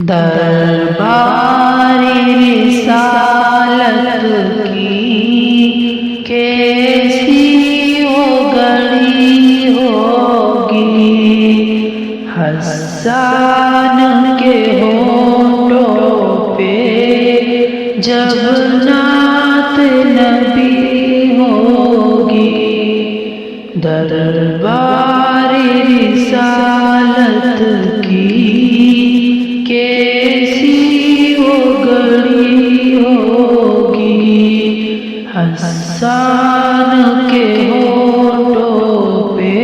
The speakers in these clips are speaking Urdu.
دربار رسالت کی کیسی وہ گھڑی ہوگی، حسان کے ہونٹوں پہ جب نعت نبی ہوگی۔ دربار رسالت کی کیسی وہ گھڑی ہوگی، حسان کے ہونٹوں پہ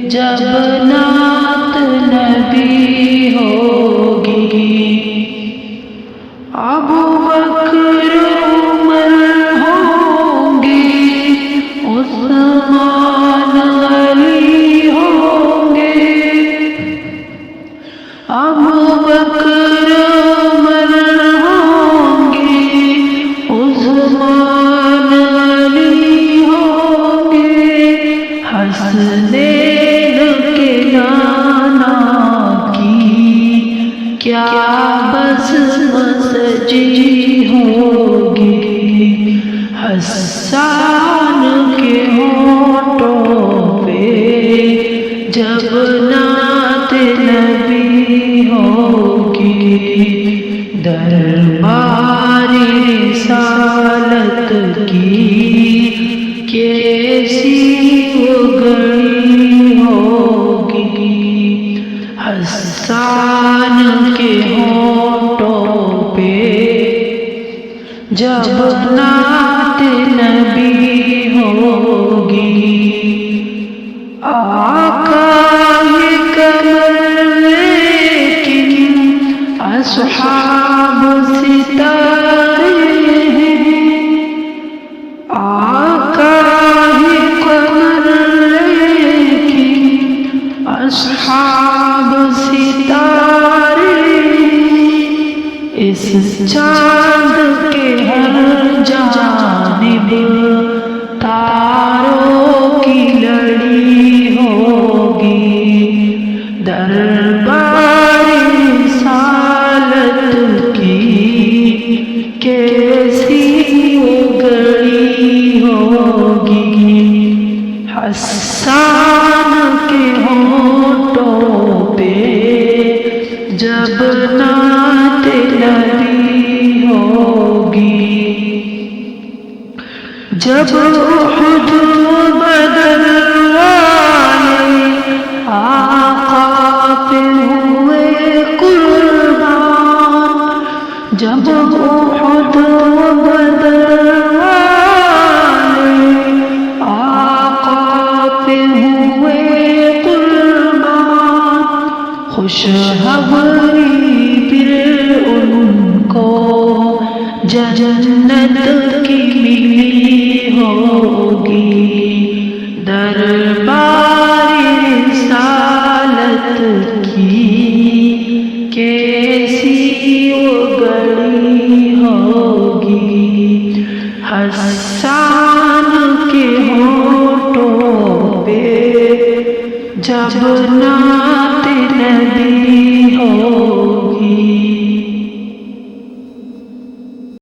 جب نعت نبی ہوگی۔ ابو بکر عمر ہوں گے، عثمان علی ہوں گے، ابو بکر عمر ہوں گے، عثمان علی ہوں گے، حسنین کے نانا کی کیا بزم سجی ہوگی، حسان کے ہونٹوں پہ جب نعت نبی ہوگی۔ دربار رسالت کی کیسی وہ گھڑی ہوگی، حسان کے ہونٹوں پہ جب نعت نبی ہوگی۔ آقا یہ قمر لیکن اصحاب ستارے ہیں، آقا یہ قمر لیکن اصحاب ستارے ہیں، اس چاند کے ہر جانب تاروں کی لڑی ہوگی۔ دربار رسالت کی کیسی وہ گھڑی ہوگی، حسان کے ہونٹوں پہ جب نعت نبی ہوگی۔ جب احد و بدر والے آقا پہ ہوئے قربان، جب احد و بدر والے آقا پہ ہوئے قربان، خوشخبری پھر ان کو جنت کی ملی ہوگی۔ دربار رسالت کی کیسی وہ گھڑی ہوگی، حسان کے ہونٹوں پہ جب نعت نبی